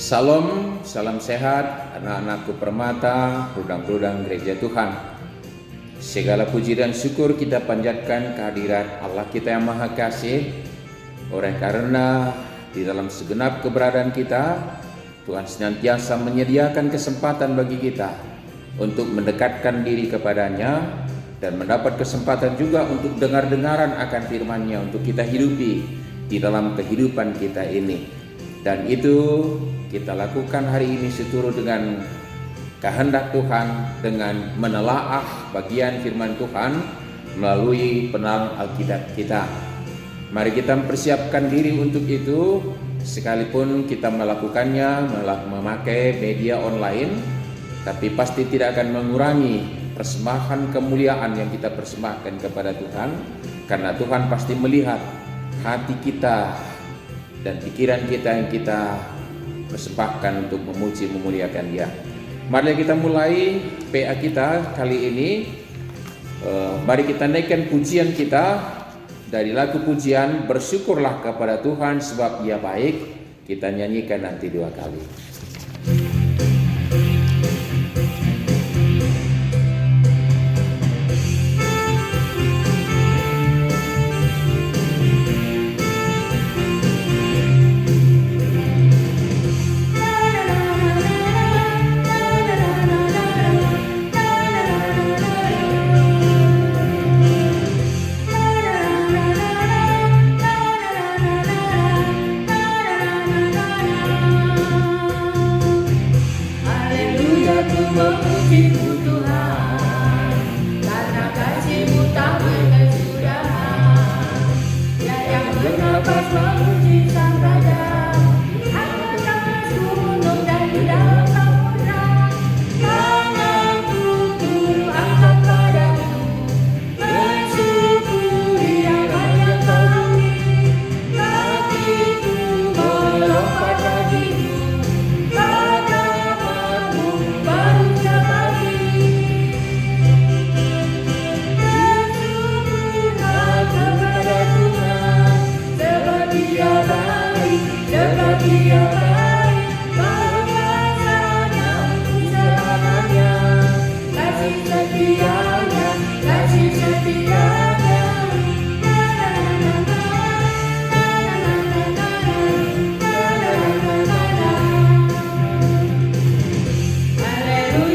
Salam, salam sehat, anak-anakku permata, rudang-rudang gereja Tuhan. Segala puji dan syukur kita panjatkan kehadirat Allah kita yang Maha Kasih. Oleh karena di dalam segenap keberadaan kita, Tuhan senantiasa menyediakan kesempatan bagi kita untuk mendekatkan diri kepadanya dan mendapat kesempatan juga untuk dengar-dengaran akan firman-Nya untuk kita hidupi di dalam kehidupan kita ini. Dan itu kita lakukan hari ini seturut dengan kehendak Tuhan, dengan menelaah bagian firman Tuhan melalui penerangan Alkitab kita. Mari kita mempersiapkan diri untuk itu, sekalipun kita melakukannya memakai media online, tapi pasti tidak akan mengurangi persembahan kemuliaan yang kita persembahkan kepada Tuhan, karena Tuhan pasti melihat hati kita dan pikiran kita yang kita persembahkan untuk memuji memuliakan Dia. Mari kita mulai PA kita kali ini. Mari kita naikkan pujian kita dari lagu pujian Bersyukurlah kepada Tuhan sebab Dia baik. Kita nyanyikan nanti 2 kali.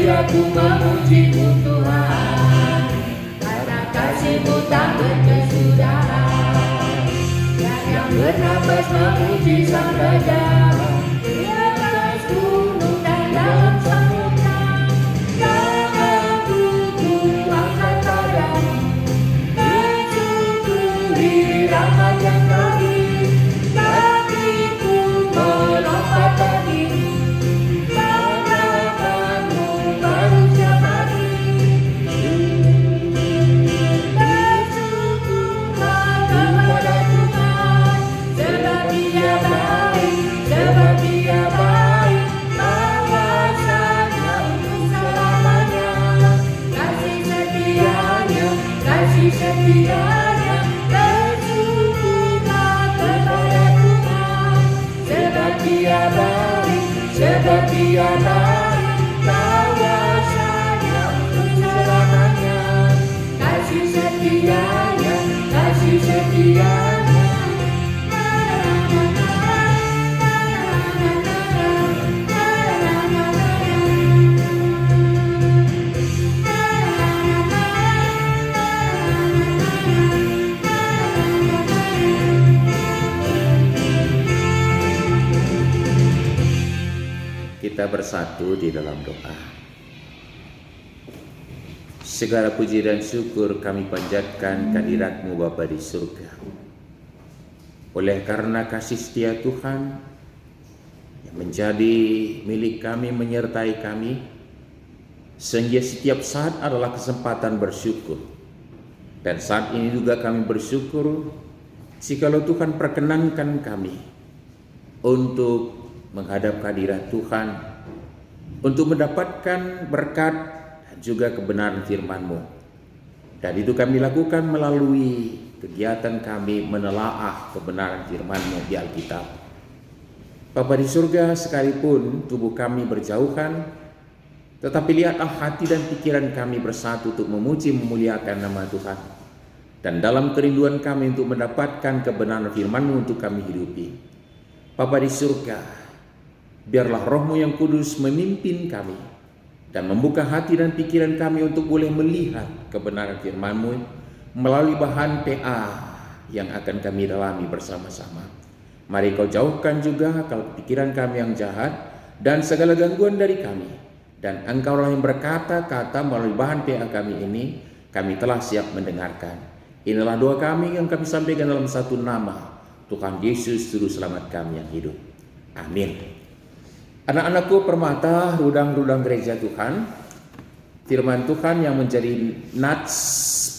Aku memuji-Mu Tuhan, karena kasih-Mu tak berkesudahan. Yang bernafas memuji Sang Raja, di atas gunung dan dalam samudra. Jangan putus angkat padamu, mensyukuri rahmat yang bagi. Hatiku melompat bagimu, setianya bersyukurlah kepada Tuhan, sebab Dia baik, sebab Dia baik, kuasanya untuk selamanya. Kasih setianya, kasih setianya. Kita bersatu di dalam doa. Segala puji dan syukur kami panjatkan kehadirat-Mu Bapa di surga. Oleh karena kasih setia Tuhan yang menjadi milik kami, menyertai kami, sehingga setiap saat adalah kesempatan bersyukur. Dan saat ini juga kami bersyukur jikalau Tuhan perkenankan kami untuk menghadap kehadirat Tuhan, untuk mendapatkan berkat dan juga kebenaran firman-Mu. Dan itu kami lakukan melalui kegiatan kami menelaah kebenaran firman-Mu di Alkitab. Bapa di surga, sekalipun tubuh kami berjauhan, tetapi lihatlah hati dan pikiran kami bersatu untuk memuji memuliakan nama Tuhan. Dan dalam kerinduan kami untuk mendapatkan kebenaran firman-Mu untuk kami hidupi. Bapa di surga, biarlah Roh-Mu yang kudus memimpin kami dan membuka hati dan pikiran kami untuk boleh melihat kebenaran firman-Mu melalui bahan PA yang akan kami dalami bersama-sama. Mari Kau jauhkan juga akal pikiran kami yang jahat dan segala gangguan dari kami. Dan Engkaulah yang berkata-kata melalui bahan PA kami ini, kami telah siap mendengarkan. Inilah doa kami yang kami sampaikan dalam satu nama, Tuhan Yesus Juru Selamat kami yang hidup. Amin. Anak-anakku permata, rudang-rudang gereja Tuhan, firman Tuhan yang menjadi nats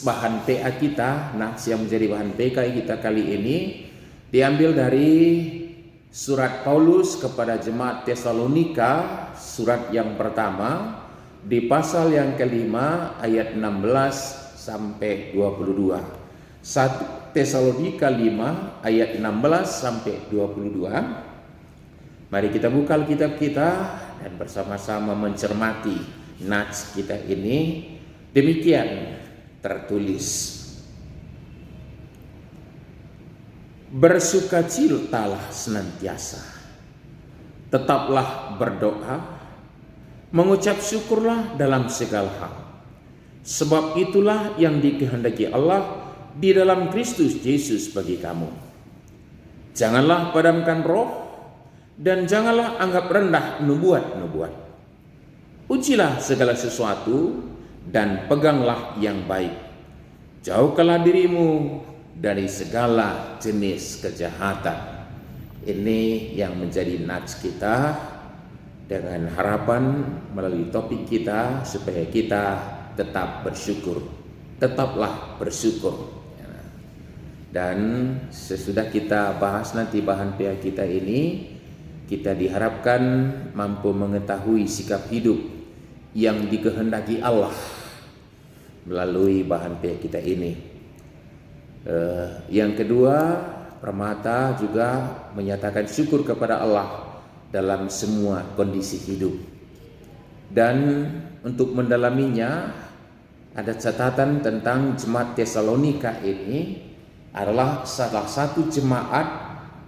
bahan PA kita, nats yang menjadi bahan PK kita kali ini, diambil dari surat Paulus kepada jemaat Tesalonika, surat yang pertama, di pasal yang kelima ayat 16 sampai 22. 1 Tesalonika 5 ayat 16 sampai 22. Mari kita buka Alkitab kita dan bersama-sama mencermati nats kita ini. Demikian tertulis. Bersukacitalah senantiasa, tetaplah berdoa, mengucap syukurlah dalam segala hal. Sebab itulah yang dikehendaki Allah di dalam Kristus Yesus bagi kamu. Janganlah padamkan roh dan janganlah anggap rendah nubuat-nubuat. Ujilah segala sesuatu dan peganglah yang baik. Jauhkanlah dirimu dari segala jenis kejahatan. Ini yang menjadi nats kita dengan harapan melalui topik kita supaya kita tetap bersyukur. Tetaplah bersyukur. Dan sesudah kita bahas nanti bahan PA kita ini, kita diharapkan mampu mengetahui sikap hidup yang dikehendaki Allah melalui bahan PA kita ini. Yang kedua, permata juga menyatakan syukur kepada Allah dalam semua kondisi hidup. Dan untuk mendalaminya, ada catatan tentang jemaat Tesalonika ini adalah salah satu jemaat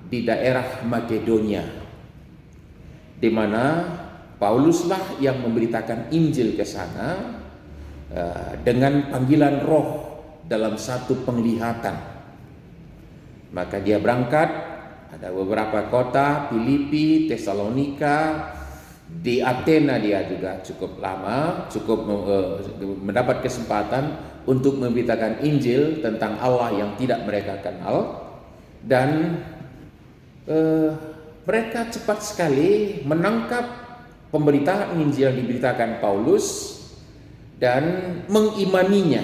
di daerah Makedonia, di mana Pauluslah yang memberitakan Injil ke sana dengan panggilan Roh dalam satu penglihatan. Maka dia berangkat, ada beberapa kota, Filipi, Tesalonika, di Athena dia juga cukup lama, cukup mendapat kesempatan untuk memberitakan Injil tentang Allah yang tidak mereka kenal. Dan mereka cepat sekali menangkap pemberitaan Injil yang diberitakan Paulus dan mengimaninya.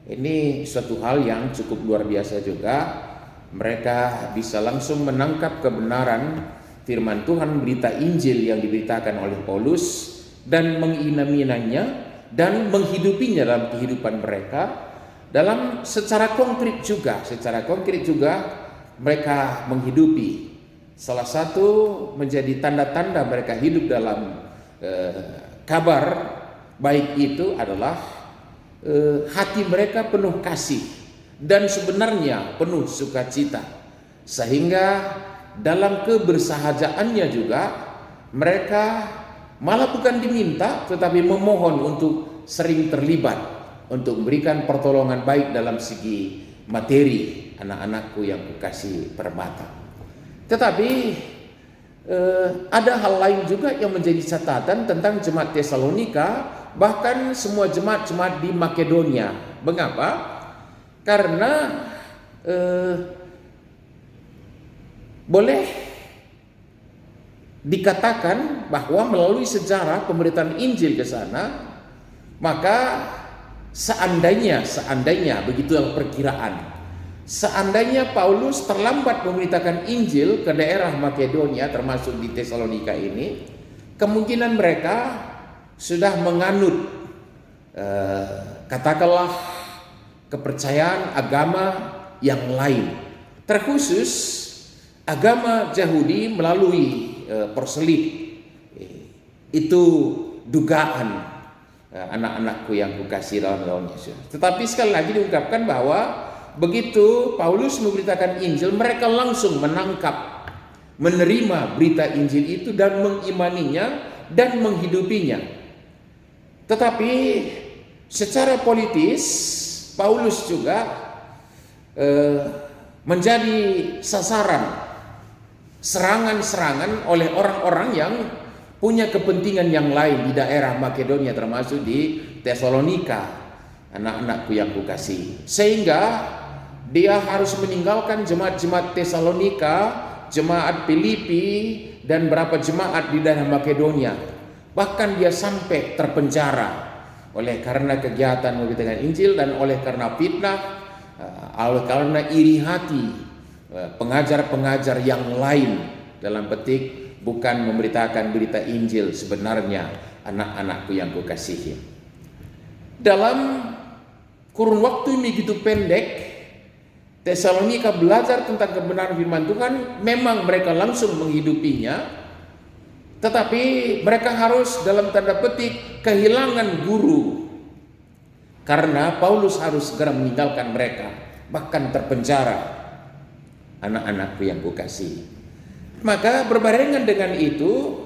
Ini suatu hal yang cukup luar biasa juga. Mereka bisa langsung menangkap kebenaran firman Tuhan, berita Injil yang diberitakan oleh Paulus, dan mengimaninya dan menghidupinya dalam kehidupan mereka. Dalam secara konkret juga mereka menghidupi. Salah satu menjadi tanda-tanda mereka hidup dalam kabar baik itu adalah hati mereka penuh kasih dan sebenarnya penuh sukacita, sehingga dalam kebersahajaannya juga mereka malah bukan diminta tetapi memohon untuk sering terlibat untuk memberikan pertolongan baik dalam segi materi. Anak-anakku yang kukasih permata, tetapi ada hal lain juga yang menjadi catatan tentang jemaat Tesalonika, bahkan semua jemaat-jemaat di Makedonia. Mengapa? Karena boleh dikatakan bahwa melalui sejarah pemberitaan Injil ke sana, maka seandainya begitu perkiraan, seandainya Paulus terlambat memberitakan Injil ke daerah Makedonia termasuk di Tesalonika ini, kemungkinan mereka sudah menganut katakanlah kepercayaan agama yang lain, terkhusus agama Yahudi melalui perselit. Itu dugaan anak-anakku yang kukasih dalam Yesus. Tetapi sekali lagi diungkapkan bahwa begitu Paulus memberitakan Injil, mereka langsung menangkap, menerima berita Injil itu dan mengimaninya dan menghidupinya. Tetapi secara politis Paulus juga menjadi sasaran serangan-serangan oleh orang-orang yang punya kepentingan yang lain di daerah Makedonia, termasuk di Tesalonika, anak-anakku yang kukasih. Sehingga dia harus meninggalkan jemaat-jemaat Tesalonika, jemaat Filipi, dan berapa jemaat di daerah Makedonia. Bahkan dia sampai terpenjara oleh karena kegiatan memberitakan Injil dan oleh karena fitnah, oleh karena iri hati pengajar-pengajar yang lain, dalam petik bukan memberitakan berita Injil sebenarnya, anak-anakku yang kukasihi. Dalam kurun waktu yang begitu pendek, Tesalonika belajar tentang kebenaran firman Tuhan. Memang mereka langsung menghidupinya, tetapi mereka harus dalam tanda petik kehilangan guru, karena Paulus harus segera meninggalkan mereka, bahkan terpenjara. Anak-anakku yang kukasihi, maka berbarengan dengan itu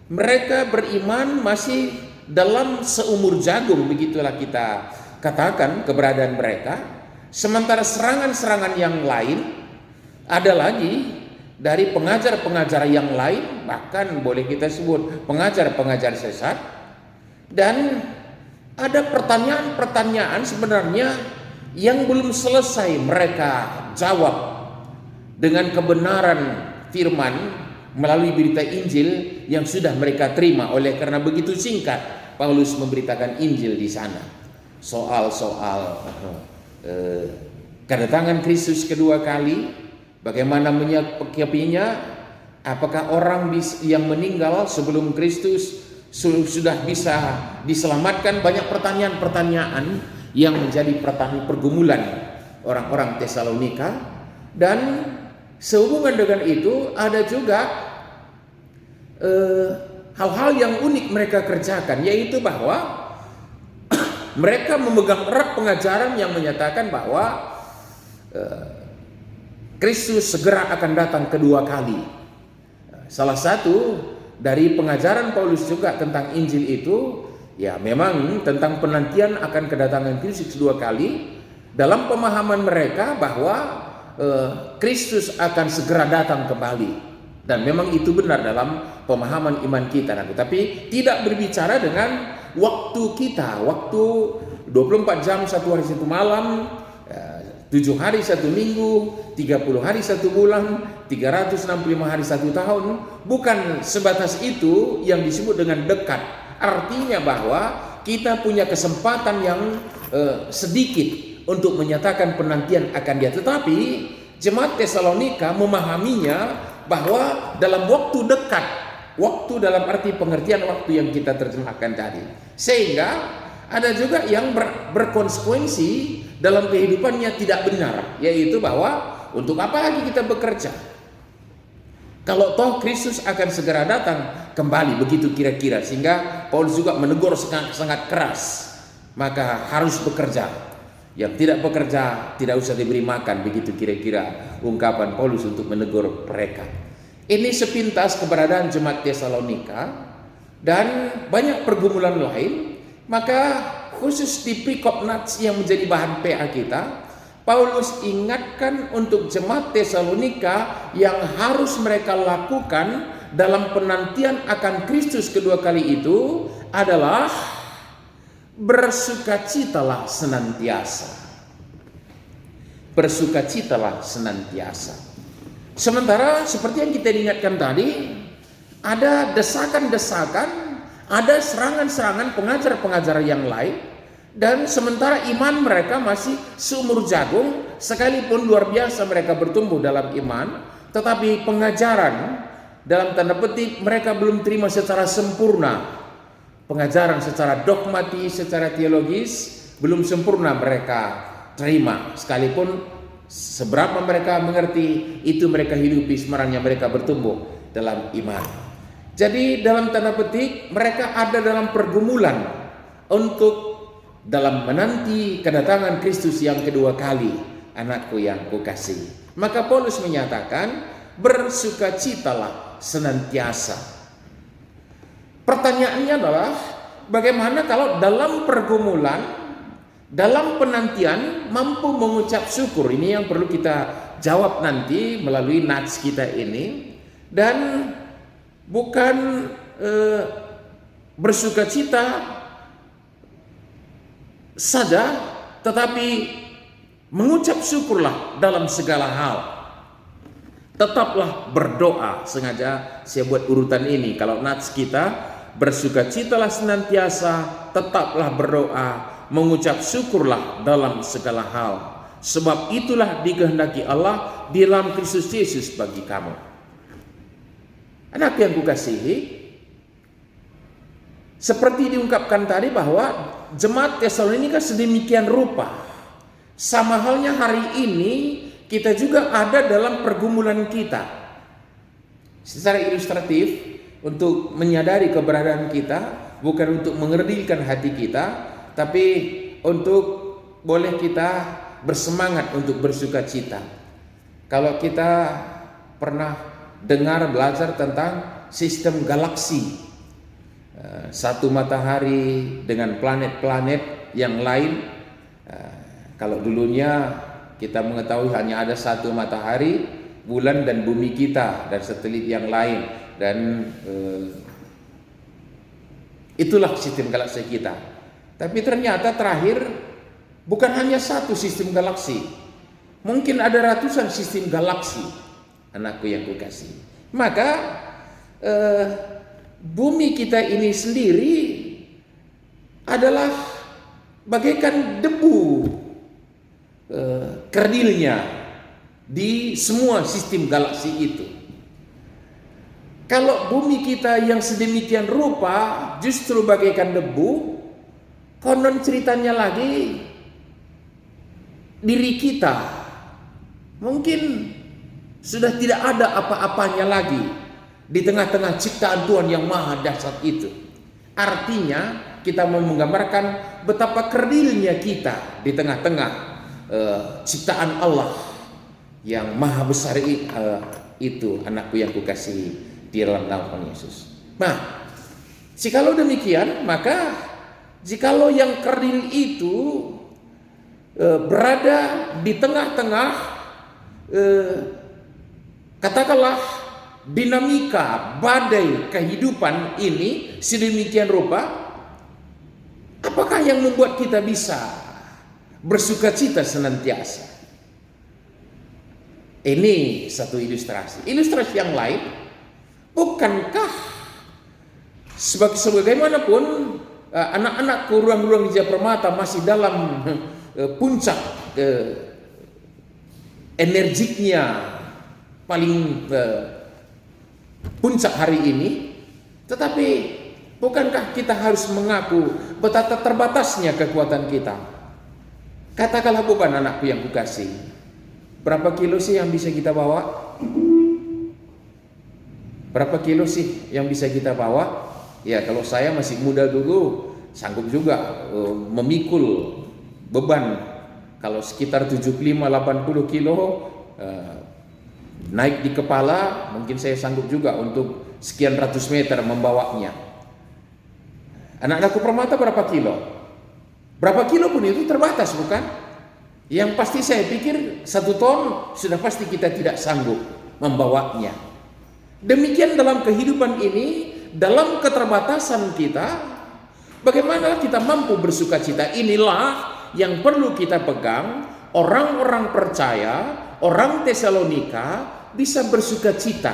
mereka beriman masih dalam seumur jagung, begitulah kita katakan keberadaan mereka. Sementara serangan-serangan yang lain ada lagi dari pengajar-pengajar yang lain, bahkan boleh kita sebut pengajar-pengajar sesat. Dan ada pertanyaan-pertanyaan sebenarnya yang belum selesai mereka jawab dengan kebenaran firman melalui berita Injil yang sudah mereka terima. Oleh karena begitu singkat Paulus memberitakan Injil di sana. Soal-soal kedatangan Kristus kedua kali, bagaimana menyikapinya, apakah orang yang meninggal sebelum Kristus sudah bisa diselamatkan. Banyak pertanyaan-pertanyaan yang menjadi pergumulan orang-orang Tesalonika. Dan sehubungan dengan itu ada juga hal-hal yang unik mereka kerjakan, yaitu bahwa mereka memegang erat pengajaran yang menyatakan bahwa Kristus segera akan datang kedua kali. Salah satu dari pengajaran Paulus juga tentang Injil itu, ya memang tentang penantian akan kedatangan Kristus kedua kali, dalam pemahaman mereka bahwa Kristus akan segera datang kembali. Dan memang itu benar dalam pemahaman iman kita. Tapi tidak berbicara dengan waktu kita, waktu 24 jam 1 hari 1 malam, 7 hari 1 minggu, 30 hari 1 bulan, 365 hari 1 tahun. Bukan sebatas itu yang disebut dengan dekat. Artinya bahwa kita punya kesempatan yang sedikit untuk menyatakan penantian akan dia. Tetapi jemaat Tesalonika memahaminya bahwa dalam waktu dekat, waktu dalam arti pengertian waktu yang kita terjemahkan tadi. Sehingga ada juga yang berkonsekuensi dalam kehidupannya tidak benar, yaitu bahwa untuk apa lagi kita bekerja kalau toh Kristus akan segera datang kembali, begitu kira-kira. Sehingga Paulus juga menegur sangat keras, maka harus bekerja. Yang tidak bekerja tidak usah diberi makan, begitu kira-kira ungkapan Paulus untuk menegur mereka. Ini sepintas keberadaan jemaat Tesalonika dan banyak pergumulan lain. Maka khusus di Perikop Nats yang menjadi bahan PA kita, Paulus ingatkan untuk jemaat Tesalonika yang harus mereka lakukan dalam penantian akan Kristus kedua kali itu adalah bersukacitalah senantiasa. Bersukacitalah senantiasa. Sementara seperti yang kita ingatkan tadi, ada desakan-desakan, ada serangan-serangan pengajar-pengajar yang lain, dan sementara iman mereka masih seumur jagung, sekalipun luar biasa mereka bertumbuh dalam iman, tetapi pengajaran dalam tanda petik mereka belum terima secara sempurna. Pengajaran secara dogmatis, secara teologis belum sempurna mereka terima, sekalipun seberapa mereka mengerti, itu mereka hidupi, sebenarnya mereka bertumbuh dalam iman. Jadi dalam tanda petik mereka ada dalam pergumulan untuk dalam menanti kedatangan Kristus yang kedua kali, anakku yang kukasihi. Maka Paulus menyatakan, bersukacitalah senantiasa. Pertanyaannya adalah, bagaimana kalau dalam pergumulan, dalam penantian mampu mengucap syukur? Ini yang perlu kita jawab nanti melalui nats kita ini. Dan bukan bersukacita saja, tetapi mengucap syukurlah dalam segala hal. Tetaplah berdoa. Sengaja saya buat urutan ini. Kalau nats kita, bersukacitalah senantiasa, tetaplah berdoa, mengucap syukurlah dalam segala hal, sebab itulah dikehendaki Allah di dalam Kristus Yesus bagi kamu. Anak yang kukasihi, seperti diungkapkan tadi bahwa jemaat Tesalonika sedemikian rupa, sama halnya hari ini kita juga ada dalam pergumulan kita. Secara ilustratif, untuk menyadari keberadaan kita, bukan untuk mengerdilkan hati kita, tapi untuk boleh kita bersemangat untuk bersuka cita. Kalau kita pernah dengar belajar tentang sistem galaksi, satu matahari dengan planet-planet yang lain. Kalau dulunya kita mengetahui hanya ada satu matahari, bulan dan bumi kita dan satelit yang lain, dan itulah sistem galaksi kita. Tapi ternyata terakhir bukan hanya satu sistem galaksi, mungkin ada ratusan sistem galaksi, anakku yang kukasih. Maka bumi kita ini sendiri adalah bagaikan debu kerdilnya di semua sistem galaksi itu. Kalau bumi kita yang sedemikian rupa justru bagaikan debu, konon ceritanya lagi diri kita mungkin sudah tidak ada apa-apanya lagi di tengah-tengah ciptaan Tuhan yang maha dahsyat itu. Artinya kita mau menggambarkan betapa kerdilnya kita di tengah-tengah ciptaan Allah yang maha besar itu, anakku yang kukasihi di dalam nama Tuhan Yesus. Nah, jikalau demikian, maka jikalau yang kerdil itu berada di tengah-tengah katakanlah dinamika badai kehidupan ini sedemikian rupa, apakah yang membuat kita bisa bersukacita senantiasa? Ini satu ilustrasi. Ilustrasi yang lain, bukankah sebagaimanapun anak-anakku ruang-ruang Gereja Permata masih dalam puncak energiknya, paling puncak hari ini, tetapi bukankah kita harus mengaku betapa terbatasnya kekuatan kita? Katakanlah, bukan anakku yang kukasih, berapa kilo sih yang bisa kita bawa? Berapa kilo sih yang bisa kita bawa? Ya, kalau saya masih muda dulu sanggup juga memikul beban. Kalau sekitar 75-80 kilo naik di kepala, mungkin saya sanggup juga untuk sekian ratus meter membawanya. Anak-anakku Permata berapa kilo? Berapa kilo pun itu terbatas, bukan? Yang pasti saya pikir 1 ton sudah pasti kita tidak sanggup membawanya. Demikian dalam kehidupan ini, dalam keterbatasan kita, bagaimana kita mampu bersukacita? Inilah yang perlu kita pegang. Orang-orang percaya, orang Tesalonika bisa bersukacita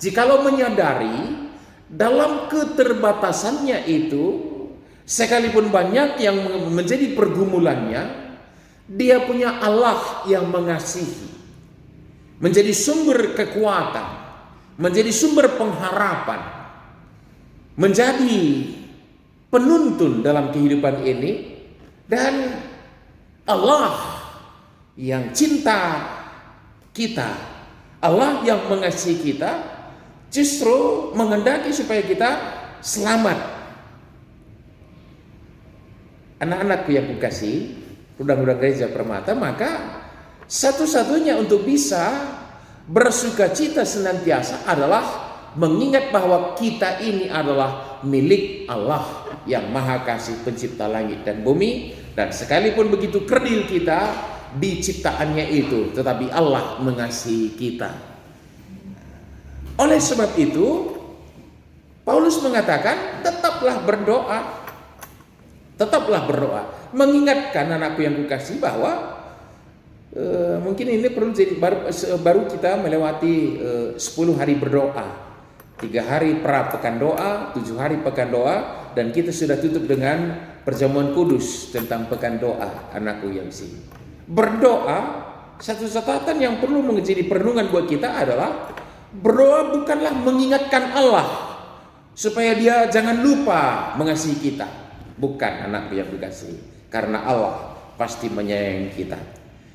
jikalau menyadari dalam keterbatasannya itu, sekalipun banyak yang menjadi pergumulannya, dia punya Allah yang mengasihi, menjadi sumber kekuatan, menjadi sumber pengharapan, menjadi penuntun dalam kehidupan ini. Dan Allah yang cinta kita, Allah yang mengasihi kita, justru menghendaki supaya kita selamat. Anak-anakku yang kukasihi, Rudang-Rudang Gereja Permata, maka satu-satunya untuk bisa bersuka cita senantiasa adalah mengingat bahwa kita ini adalah milik Allah yang Maha Kasih, pencipta langit dan bumi. Dan sekalipun begitu kerdil kita di ciptaannya itu, tetapi Allah mengasihi kita. Oleh sebab itu, Paulus mengatakan tetaplah berdoa. Tetaplah berdoa. Mengingatkan anakku yang kukasihi bahwa mungkin ini perlu jadi baru kita melewati 10 hari berdoa, 3 hari pra pekan doa, 7 hari pekan doa, dan kita sudah tutup dengan perjamuan kudus tentang pekan doa, anakku yang kasihi. Berdoa, satu catatan yang perlu menjadi perenungan buat kita adalah berdoa bukanlah mengingatkan Allah supaya dia jangan lupa mengasihi kita. Bukan, anakku yang dikasihi, karena Allah pasti menyayangi kita.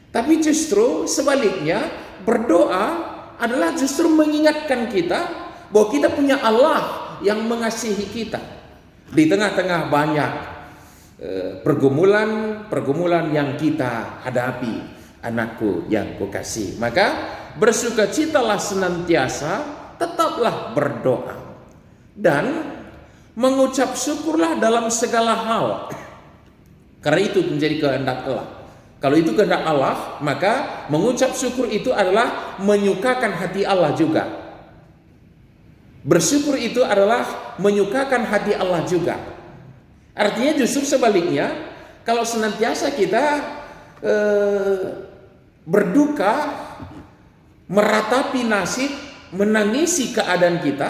Tapi justru sebaliknya, berdoa adalah justru mengingatkan kita bahwa kita punya Allah yang mengasihi kita. Di tengah-tengah banyak pergumulan yang kita hadapi, anakku yang kukasihi, maka bersukacitalah senantiasa, tetaplah berdoa, dan mengucap syukurlah dalam segala hal, karena itu menjadi kehendak Allah. Kalau itu kehendak Allah, maka mengucap syukur itu adalah menyukakan hati Allah juga. Bersyukur itu adalah menyukakan hati Allah juga. Artinya justru sebaliknya, kalau senantiasa kita berduka, meratapi nasib, menangisi keadaan kita,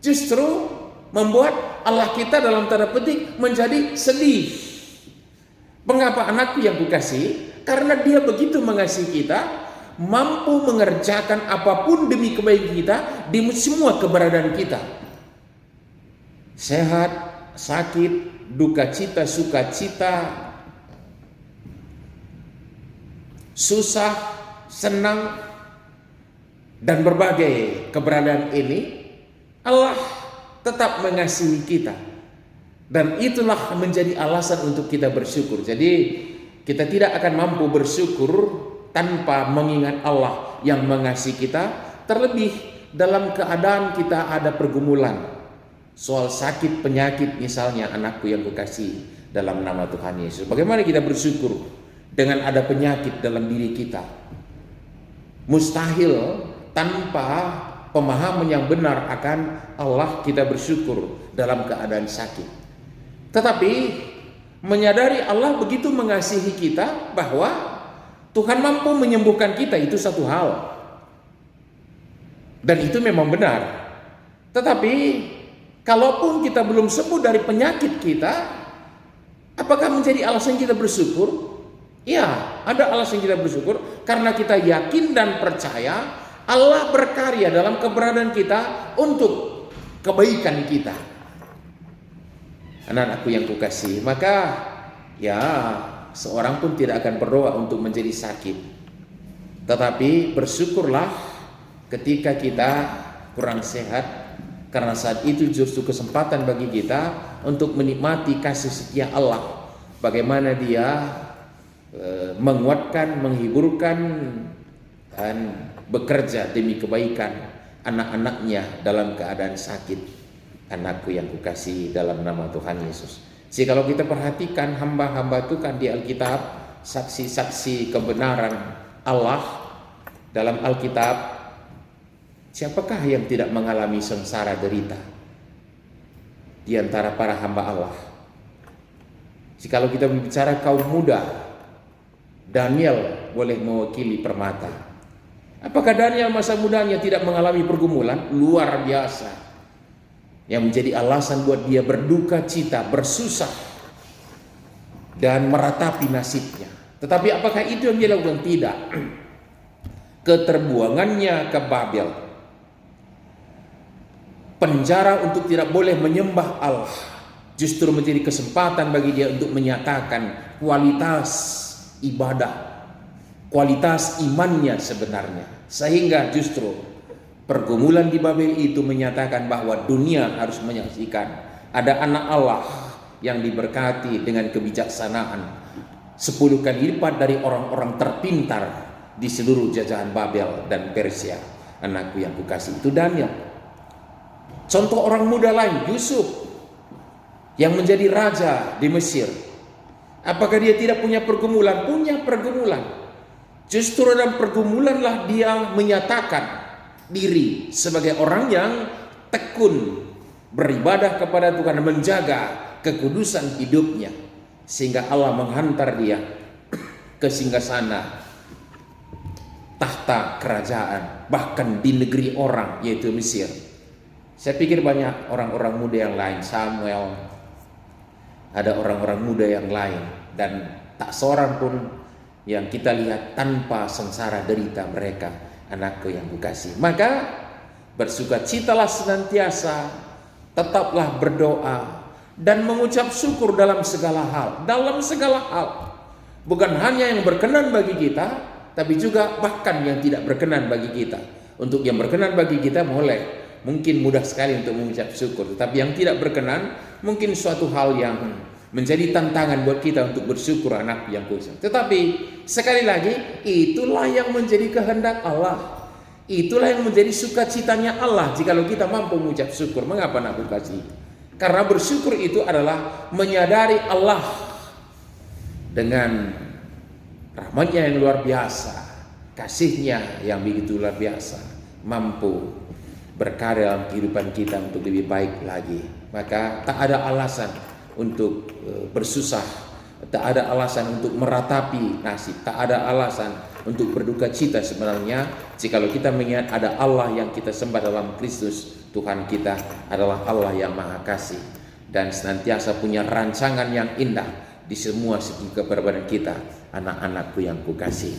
justru membuat Allah kita dalam tanda petik menjadi sedih. Mengapa, anakku yang kukasihi? Karena Dia begitu mengasihi kita, mampu mengerjakan apapun demi kebaikan kita di semua keberadaan kita. Sehat, sakit, duka cita, sukacita, susah, senang, dan berbagai keberadaan ini, Allah tetap mengasihi kita. Dan itulah menjadi alasan untuk kita bersyukur. Jadi kita tidak akan mampu bersyukur tanpa mengingat Allah yang mengasihi kita. Terlebih dalam keadaan kita ada pergumulan, soal sakit, penyakit misalnya, anakku yang kukasihi dalam nama Tuhan Yesus. Bagaimana kita bersyukur dengan ada penyakit dalam diri kita? Mustahil tanpa pemahaman yang benar akan Allah kita bersyukur dalam keadaan sakit. Tetapi menyadari Allah begitu mengasihi kita bahwa Tuhan mampu menyembuhkan kita, itu satu hal. Dan itu memang benar. Tetapi kalaupun kita belum sembuh dari penyakit kita, apakah menjadi alasan kita bersyukur? Ya, ada alasan kita bersyukur karena kita yakin dan percaya Allah berkarya dalam keberadaan kita untuk kebaikan kita. Anak-anakku yang kukasihi, maka ya seorang pun tidak akan berdoa untuk menjadi sakit. Tetapi bersyukurlah ketika kita kurang sehat, karena saat itu justru kesempatan bagi kita untuk menikmati kasih setia Allah. Bagaimana Dia menguatkan, menghiburkan, dan bekerja demi kebaikan anak-anaknya dalam keadaan sakit. Anakku yang kukasihi dalam nama Tuhan Yesus. Jadi kalau kita perhatikan hamba-hamba Tuhan di Alkitab, saksi-saksi kebenaran Allah dalam Alkitab, siapakah yang tidak mengalami sengsara derita di antara para hamba Allah? Jadi kalau kita bicara kaum muda, Daniel boleh mewakili permata. Apakah Daniel masa mudanya tidak mengalami pergumulan? Luar biasa. Yang menjadi alasan buat dia berduka cita, bersusah, dan meratapi nasibnya. Tetapi apakah itu yang dia lakukan? Tidak. Keterbuangannya ke Babel, penjara untuk tidak boleh menyembah Allah, justru menjadi kesempatan bagi dia untuk menyatakan kualitas ibadah kualitas imannya sebenarnya. Sehingga justru pergumulan di Babel itu menyatakan bahwa dunia harus menyaksikan ada anak Allah yang diberkati dengan kebijaksanaan 10 kali lipat dari orang-orang terpintar di seluruh jajahan Babel dan Persia. Anakku yang kukasih, itu Daniel. Contoh orang muda lain, Yusuf, yang menjadi raja di Mesir. Apakah dia tidak punya pergumulan? Punya pergumulan. Justru dalam pergumulanlah dia menyatakan diri sebagai orang yang tekun beribadah kepada Tuhan, menjaga kekudusan hidupnya, sehingga Allah menghantar dia ke singgasana tahta kerajaan, bahkan di negeri orang, yaitu Mesir. Saya pikir banyak orang-orang muda yang lain, Samuel, ada orang-orang muda yang lain, dan tak seorang pun yang kita lihat tanpa sengsara derita mereka. Anakku yang kukasih, maka bersukacitalah senantiasa, tetaplah berdoa dan mengucap syukur dalam segala hal. Dalam segala hal, bukan hanya yang berkenan bagi kita, tapi juga bahkan yang tidak berkenan bagi kita. Untuk yang berkenan bagi kita mungkin mudah sekali untuk mengucap syukur, tetapi yang tidak berkenan mungkin suatu hal yang menjadi tantangan buat kita untuk bersyukur, anak yang khusus. Tetapi sekali lagi, itulah yang menjadi kehendak Allah. Itulah yang menjadi sukacitanya Allah jikalau kita mampu mengucap syukur. Mengapa anakku kasih? Karena bersyukur itu adalah menyadari Allah dengan rahmatnya yang luar biasa, kasihnya yang begitu luar biasa, mampu berkarya dalam kehidupan kita untuk lebih baik lagi. Maka tak ada alasan untuk bersusah, tak ada alasan untuk meratapi nasib, tak ada alasan untuk berduka cita sebenarnya jikalau kita mengingat ada Allah yang kita sembah dalam Kristus. Tuhan kita adalah Allah yang Maha Kasih dan senantiasa punya rancangan yang indah di semua segi kepribadian kita, anak-anakku yang kukasih.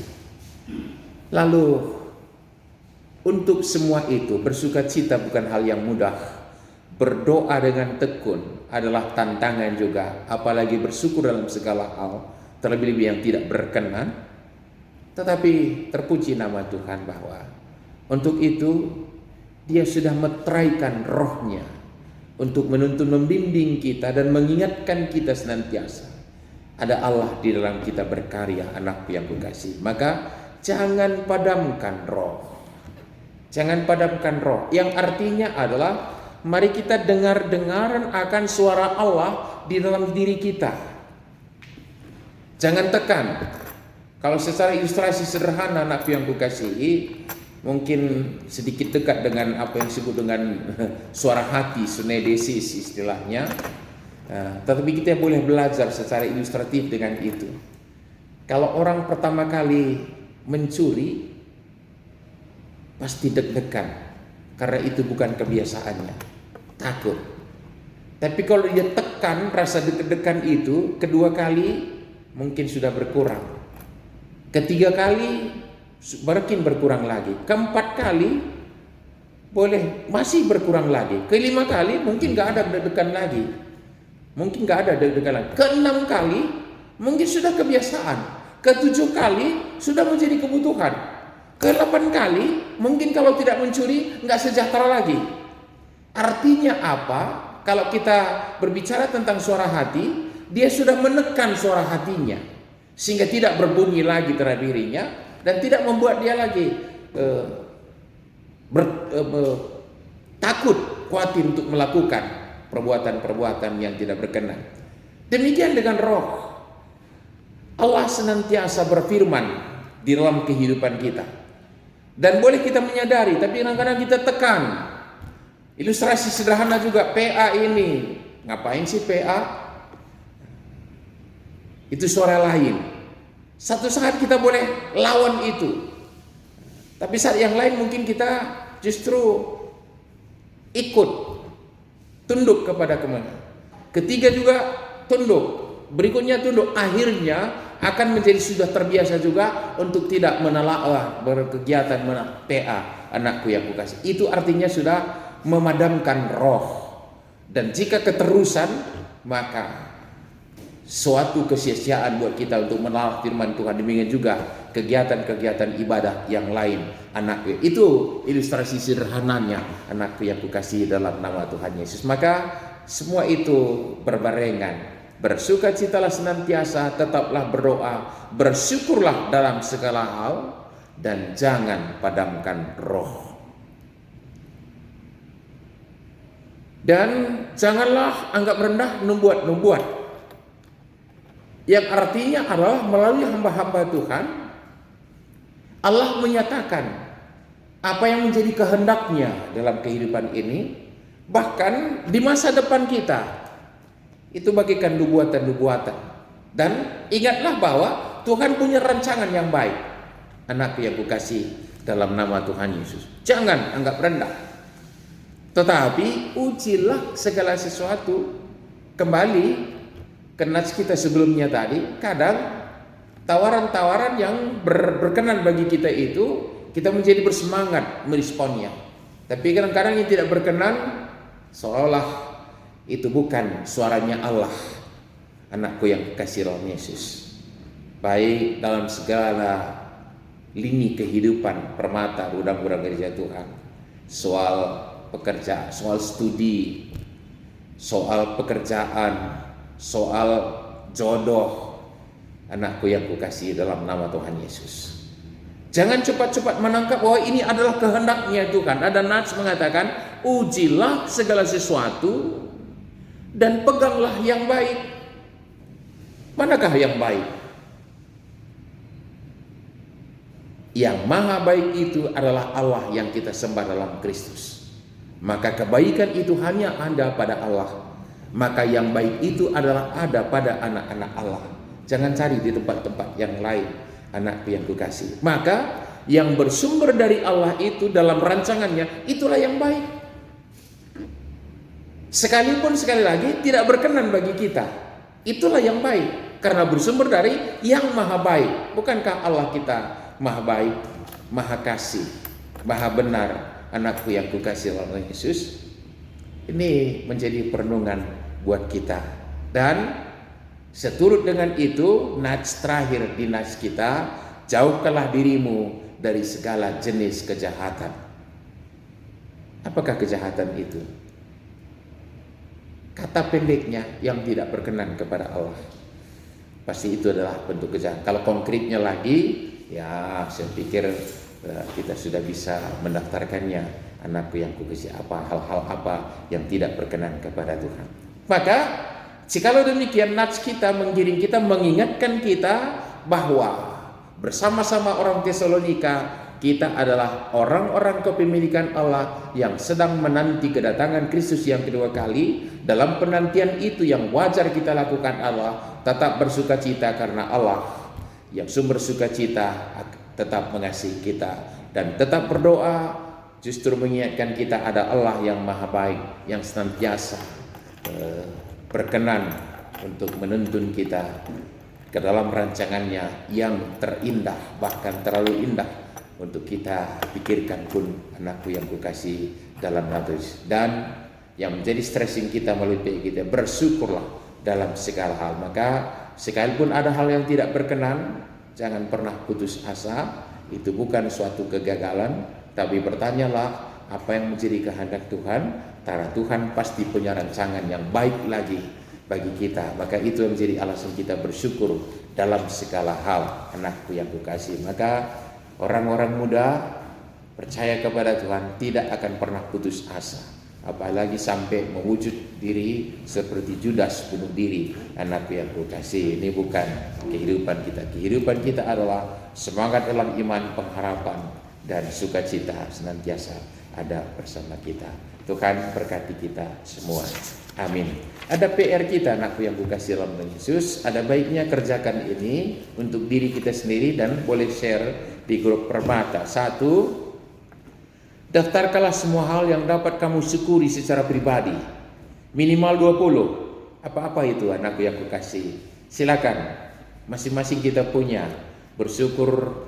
Lalu untuk semua itu bersukacita bukan hal yang mudah. Berdoa dengan tekun adalah tantangan juga, apalagi bersyukur dalam segala hal, terlebih-lebih yang tidak berkenan. Tetapi terpuji nama Tuhan bahwa untuk itu Dia sudah meteraikan rohnya untuk menuntun membimbing kita dan mengingatkan kita senantiasa ada Allah di dalam kita berkarya, anakku yang kukasih. Maka jangan padamkan roh. Jangan padamkan roh, yang artinya adalah mari kita dengar-dengaran akan suara Allah di dalam diri kita. Jangan tekan. Kalau secara ilustrasi sederhana, anakku yang kukasihi, mungkin sedikit dekat dengan apa yang disebut dengan suara hati, sunedesis istilahnya. Tetapi kita boleh belajar secara ilustratif dengan itu. Kalau orang pertama kali mencuri, pasti deg-degan, karena itu bukan kebiasaannya, takut. Tapi kalau dia tekan rasa deg-degan itu, kedua kali mungkin sudah berkurang, ketiga kali makin berkurang lagi, keempat kali boleh masih berkurang lagi, kelima kali mungkin gak ada deg-degan lagi, keenam kali mungkin sudah kebiasaan, ketujuh kali sudah menjadi kebutuhan, ke-8 kali mungkin kalau tidak mencuri nggak sejahtera lagi. Artinya apa? Kalau kita berbicara tentang suara hati, dia sudah menekan suara hatinya sehingga tidak berbunyi lagi terhadap dirinya dan tidak membuat dia lagi takut, khawatir untuk melakukan perbuatan-perbuatan yang tidak berkenan. Demikian dengan roh. Allah senantiasa berfirman di dalam kehidupan kita. Dan boleh kita menyadari, tapi kadang-kadang kita tekan. Ilustrasi sederhana juga, PA ini. Ngapain sih PA? Itu suara lain. Satu saat kita boleh lawan itu. Tapi saat yang lain mungkin kita justru ikut, tunduk kepada kemana. Ketiga juga tunduk. Berikutnya tunduk. Akhirnya akan menjadi sudah terbiasa juga untuk tidak menelaah berkegiatan PA, anakku yang kukasih. Itu artinya sudah memadamkan roh. Dan jika keterusan, maka suatu kesia-siaan buat kita untuk menelaah firman Tuhan. Demikian juga kegiatan-kegiatan ibadah yang lain. Anakku, itu ilustrasi sederhananya, anakku yang kukasihi dalam nama Tuhan Yesus. Maka semua itu berbarengan. Bersukacitalah senantiasa, tetaplah berdoa, bersyukurlah dalam segala hal, dan jangan padamkan roh. Dan janganlah anggap rendah nubuat-nubuat, yang artinya adalah melalui hamba-hamba Tuhan, Allah menyatakan apa yang menjadi kehendaknya dalam kehidupan ini, bahkan di masa depan kita. Itu bagikan nubuatan-nubuatan. Dan ingatlah bahwa Tuhan punya rancangan yang baik. Anakku yang kukasihi dalam nama Tuhan Yesus, jangan anggap rendah, tetapi ujilah segala sesuatu. Kembali ke nats kita sebelumnya tadi, kadang tawaran-tawaran yang berkenan bagi kita itu, kita menjadi bersemangat meresponnya. Tapi kadang-kadang yang tidak berkenan, seolah itu bukan suaranya Allah. Anakku yang kekasih roh Yesus, baik dalam segala lini kehidupan Permata Gudang-Gudang Gereja Tuhan, soal pekerjaan, soal studi, soal pekerjaan, soal jodoh, anakku yang kukasihi dalam nama Tuhan Yesus, jangan cepat-cepat menangkap bahwa ini adalah kehendaknya Tuhan. Ada nats mengatakan, ujilah segala sesuatu dan peganglah yang baik. Manakah yang baik? Yang maha baik itu adalah Allah yang kita sembah dalam Kristus. Maka kebaikan itu hanya ada pada Allah. Maka yang baik itu adalah ada pada anak-anak Allah. Jangan cari di tempat-tempat yang lain, anakku yang kukasihi. Maka yang bersumber dari Allah itu dalam rancangannya, itulah yang baik. Sekalipun sekali lagi tidak berkenan bagi kita, itulah yang baik, karena bersumber dari yang maha baik. Bukankah Allah kita maha baik, maha kasih, maha benar? Anakku yang kukasihi oleh Yesus, ini menjadi perenungan buat kita. Dan seturut dengan itu, nats terakhir di nats kita, jauhkanlah dirimu dari segala jenis kejahatan. Apakah kejahatan itu? Kata pendeknya, yang tidak berkenan kepada Allah. Pasti itu adalah bentuk kejahatan. Kalau konkretnya lagi, ya saya pikir kita sudah bisa mendaftarkannya. Anakku yang kukasihi, apa hal-hal apa yang tidak berkenan kepada Tuhan. Maka jikalau demikian, nats kita menggiring kita, mengingatkan kita bahwa bersama-sama orang Tesalonika, kita adalah orang-orang kepemilikan Allah yang sedang menanti kedatangan Kristus yang kedua kali. Dalam penantian itu yang wajar kita lakukan Allah, tetap bersukacita karena Allah yang sumber sukacita tetap mengasihi kita, dan tetap berdoa, justru mengingatkan kita ada Allah yang maha baik, yang senantiasa berkenan untuk menuntun kita ke dalam rancangannya yang terindah, bahkan terlalu indah untuk kita pikirkan pun, anakku yang kukasihi dalam Yesus. Dan yang menjadi stressing kita melalui kita, bersyukurlah dalam segala hal. Maka sekalipun ada hal yang tidak berkenan, jangan pernah putus asa. Itu bukan suatu kegagalan, tapi bertanyalah apa yang menjadi kehendak Tuhan, karena Tuhan pasti punya rancangan yang baik lagi bagi kita. Maka itu yang menjadi alasan kita bersyukur dalam segala hal, anakku yang kukasihi. Maka orang-orang muda percaya kepada Tuhan tidak akan pernah putus asa, apalagi sampai mewujud diri seperti Judas bunuh diri. Anakku yang kukasihi, ini bukan kehidupan kita. Kehidupan kita adalah semangat dalam iman, pengharapan, dan sukacita senantiasa ada bersama kita. Tuhan berkati kita semua. Amin. Ada PR kita, anakku yang kukasihi dalam Yesus. Ada baiknya kerjakan ini untuk diri kita sendiri dan boleh share di grup Permata. 1, daftarkanlah semua hal yang dapat kamu syukuri secara pribadi. Minimal 20. Apa-apa itu, anakku yang kukasihi? Silakan. Masing-masing kita punya. Bersyukur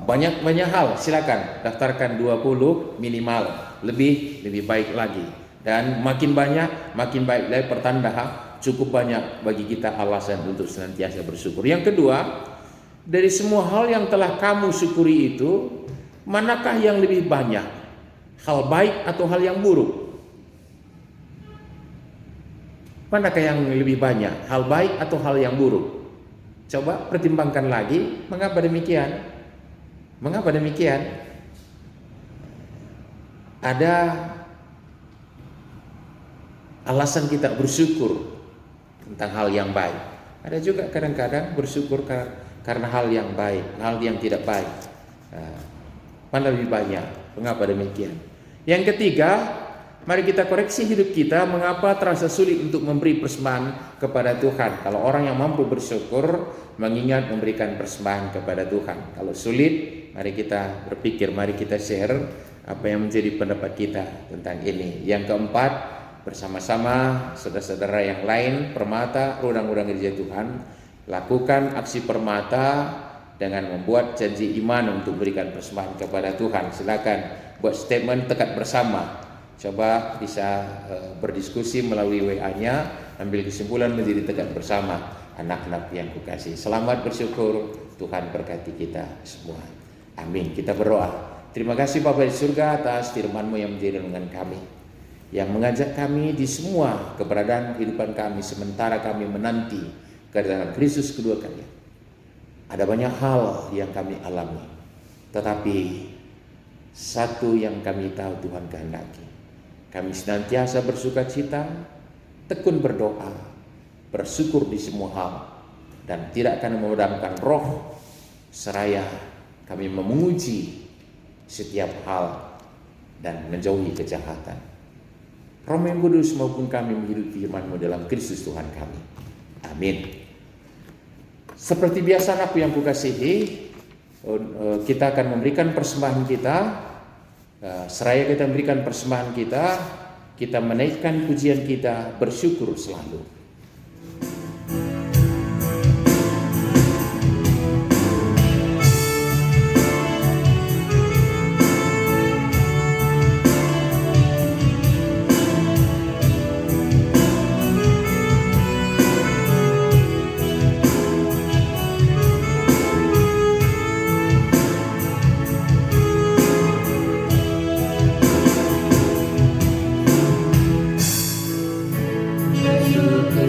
banyak hal. Silakan daftarkan 20 minimal. Lebih baik lagi. Dan makin banyak, makin baik. Dari pertanda cukup banyak bagi kita alasan untuk senantiasa bersyukur. Yang kedua, dari semua hal yang telah kamu syukuri itu, manakah yang lebih banyak? Hal baik atau hal yang buruk? Manakah yang lebih banyak? Hal baik atau hal yang buruk? Coba pertimbangkan lagi. Mengapa demikian? Mengapa demikian? Ada alasan kita bersyukur tentang hal yang baik. Ada juga kadang-kadang bersyukur karena hal yang baik, hal yang tidak baik. Mana lebih banyak? Mengapa demikian? Yang ketiga, mari kita koreksi hidup kita. Mengapa terasa sulit untuk memberi persembahan kepada Tuhan? Kalau orang yang mampu bersyukur, mengingat memberikan persembahan kepada Tuhan. Kalau sulit, mari kita berpikir, mari kita share apa yang menjadi pendapat kita tentang ini. Yang keempat, bersama-sama saudara-saudara yang lain, Permata, Rudang-Rudang Gereja Tuhan, lakukan aksi Permata dengan membuat janji iman untuk berikan persembahan kepada Tuhan. Silakan buat statement tekad bersama. Coba bisa berdiskusi melalui WA-nya, ambil kesimpulan menjadi tekad bersama. Anak-anak yang kukasih, selamat bersyukur. Tuhan berkati kita semua. Amin. Kita berdoa. Terima kasih Bapa di surga atas firman-Mu yang menjadi dengan kami, yang mengajak kami di semua keberadaan kehidupan kami sementara kami menanti kedatangan Kristus kedua kali. Ada banyak hal yang kami alami, tetapi satu yang kami tahu Tuhan kehendaki. Kami senantiasa bersukacita, tekun berdoa, bersyukur di semua hal, dan tidak akan memadamkan roh, seraya kami memuji setiap hal dan menjauhi kejahatan. Roh yang Kudus maupun kami menghidupi firman-Mu dalam Kristus Tuhan kami. Amin. Seperti biasa anakku yang kukasihi, kita akan memberikan persembahan kita. Seraya kita memberikan persembahan kita, kita menaikkan pujian kita, bersyukur selalu. Bersyukur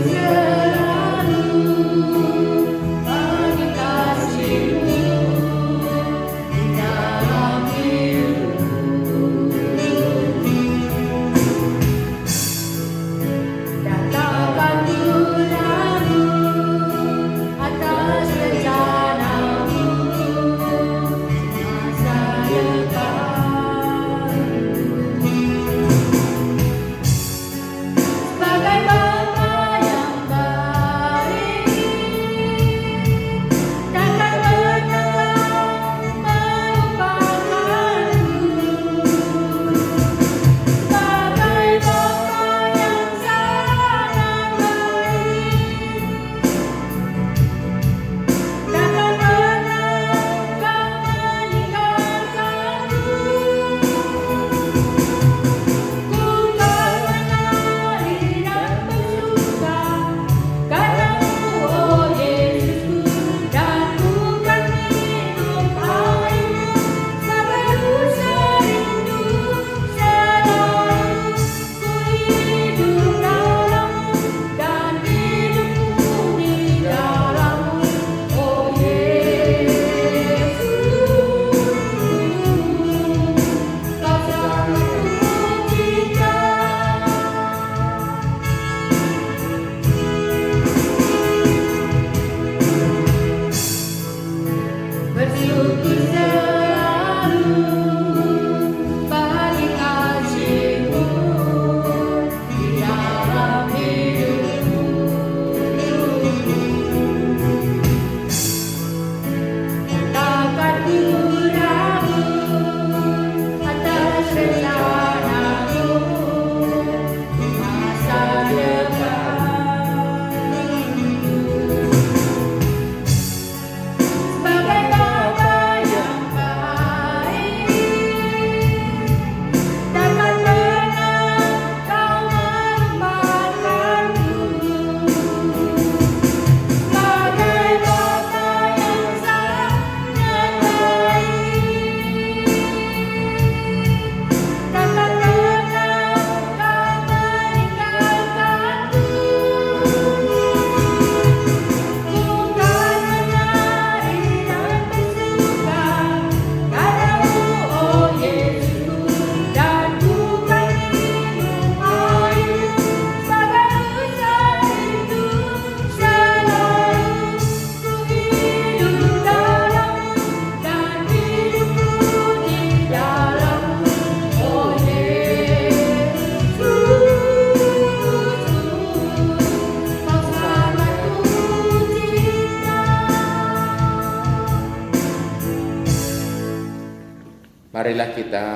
Marilah kita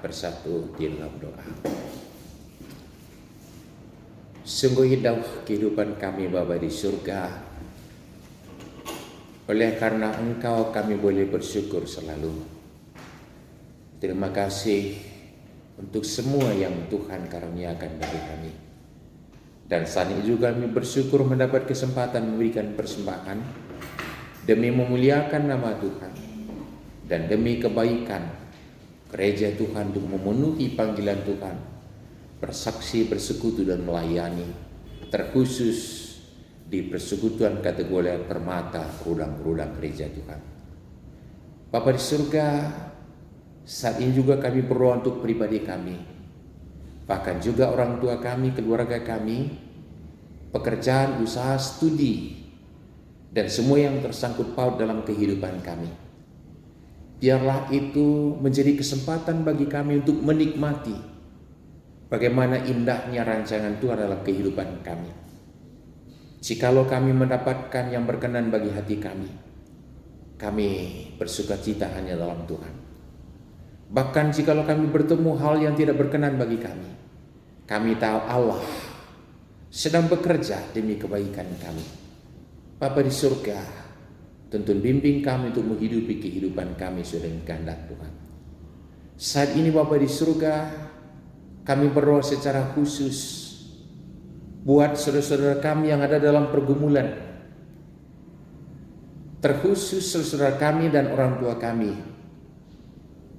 bersatu di dalam doa. Sungguh indah kehidupan kami Bapa di surga. Oleh karena Engkau kami boleh bersyukur selalu. Terima kasih untuk semua yang Tuhan karuniakan bagi kami. Dan saat ini juga kami bersyukur mendapat kesempatan memberikan persembahan demi memuliakan nama Tuhan dan demi kebaikan gereja Tuhan untuk memenuhi panggilan Tuhan, bersaksi, bersekutu dan melayani, terkhusus di persekutuan kategori permata rudang-rudang gereja Tuhan. Bapa di surga, saat ini juga kami berdoa untuk pribadi kami, bahkan juga orang tua kami, keluarga kami, pekerjaan, usaha, studi, dan semua yang tersangkut paut dalam kehidupan kami. Biarlah itu menjadi kesempatan bagi kami untuk menikmati bagaimana indahnya rancangan Tuhan dalam kehidupan kami. Jikalau kami mendapatkan yang berkenan bagi hati kami bersukacita hanya dalam Tuhan. Bahkan jikalau kami bertemu hal yang tidak berkenan bagi kami tahu Allah sedang bekerja demi kebaikan kami. Bapa di surga, tuntun bimbing kami untuk menghidupi kehidupan kami sesuai dengan kehendak Tuhan. Saat ini Bapa di surga, kami berdoa secara khusus buat saudara-saudara kami yang ada dalam pergumulan, terkhusus saudara kami dan orang tua kami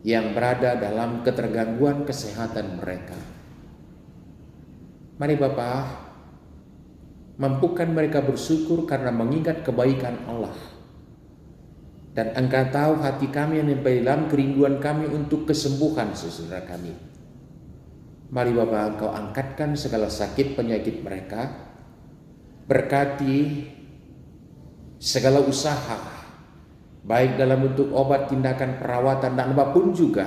yang berada dalam ketergangguan kesehatan mereka. Mari Bapa, mampukan mereka bersyukur karena mengingat kebaikan Allah. Dan Engkau tahu hati kami yang dalam kerinduan kami untuk kesembuhan saudara kami. Mari Bapa, Engkau angkatkan segala sakit penyakit mereka. Berkati segala usaha, baik dalam bentuk obat, tindakan perawatan, dan apapun juga.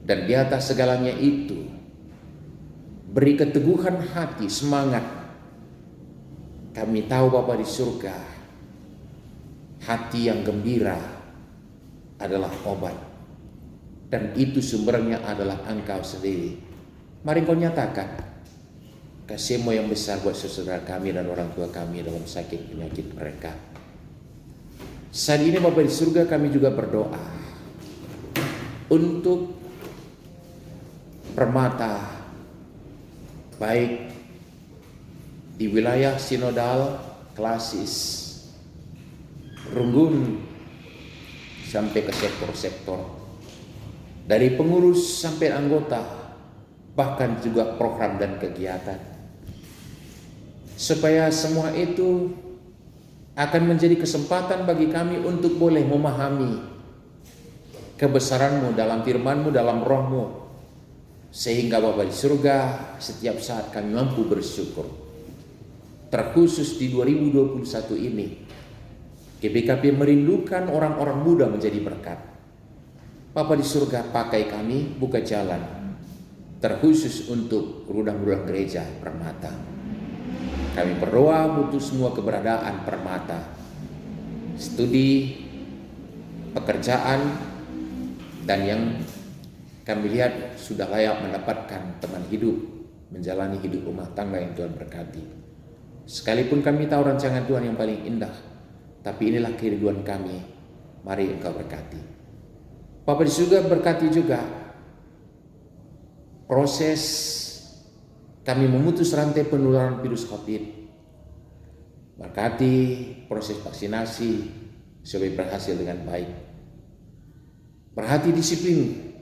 Dan di atas segalanya itu, beri keteguhan hati, semangat. Kami tahu Bapa di surga, hati yang gembira adalah obat, dan itu sumbernya adalah Engkau sendiri. Mari Engkau nyatakan kasih-Mu yang besar buat saudara kami dan orang tua kami dalam sakit penyakit mereka. Saat ini Bapa di surga, kami juga berdoa untuk permata, baik di wilayah sinodal, klasis, Runggun, sampai ke sektor-sektor, dari pengurus sampai anggota, bahkan juga program dan kegiatan, supaya semua itu akan menjadi kesempatan bagi kami untuk boleh memahami kebesaran-Mu dalam firman-Mu, dalam roh-Mu, sehingga Bapa di surga setiap saat kami mampu bersyukur. Terkhusus di 2021 ini, GBKP merindukan orang-orang muda menjadi berkat. Bapa di surga, pakai kami, buka jalan, terkhusus untuk rudang-rudang gereja Permata. Kami berdoa butuh semua keberadaan Permata, studi, pekerjaan, dan yang kami lihat sudah layak mendapatkan teman hidup, menjalani hidup rumah tangga yang Tuhan berkati. Sekalipun kami tahu rancangan Tuhan yang paling indah, tapi inilah kerinduan kami. Mari Engkau berkati. Bapa di surga, berkati juga proses kami memutus rantai penularan virus COVID. Berkati proses vaksinasi supaya berhasil dengan baik. Perhati disiplin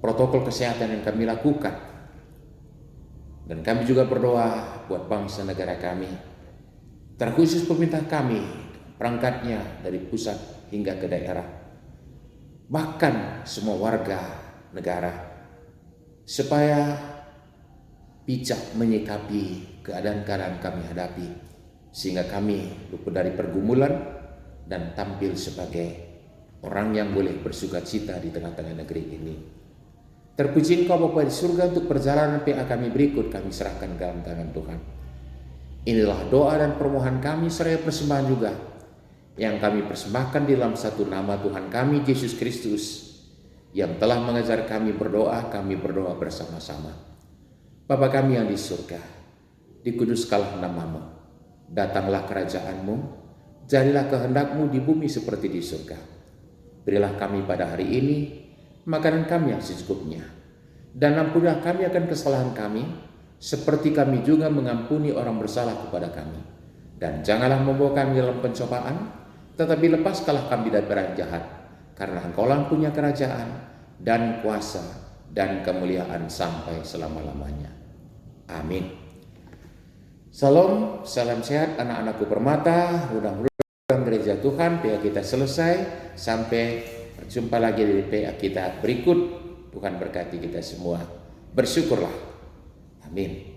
protokol kesehatan yang kami lakukan. Dan kami juga berdoa buat bangsa negara kami, terkhusus pemerintah kami, perangkatnya dari pusat hingga ke daerah, bahkan semua warga negara, supaya bijak menyikapi keadaan-keadaan kami hadapi, sehingga kami luput dari pergumulan dan tampil sebagai orang yang boleh bersukacita di tengah-tengah negeri ini. Terpuji Engkau Bapa di surga, untuk perjalanan PA kami berikut kami serahkan dalam tangan Tuhan. Inilah doa dan permohonan kami serta persembahan juga yang kami persembahkan di dalam satu nama Tuhan kami Yesus Kristus yang telah mengajar kami berdoa bersama-sama. Bapa kami yang di surga, dikuduskanlah namamu, datanglah kerajaanmu, jadilah kehendakmu di bumi seperti di surga. Berilah kami pada hari ini makanan kami yang secukupnya, dan ampunilah kami akan kesalahan kami, seperti kami juga mengampuni orang bersalah kepada kami. Dan janganlah membawa kami dalam pencobaan, tetapi lepaskanlah kami dari barang jahat, karena Engkaulah punya kerajaan dan kuasa dan kemuliaan sampai selama-lamanya. Amin. Salam, salam sehat anak-anakku permata, mudah-mudahan gereja Tuhan PA kita selesai. Sampai jumpa lagi di PA kita berikut. Tuhan berkati kita semua. Bersyukurlah. Amin.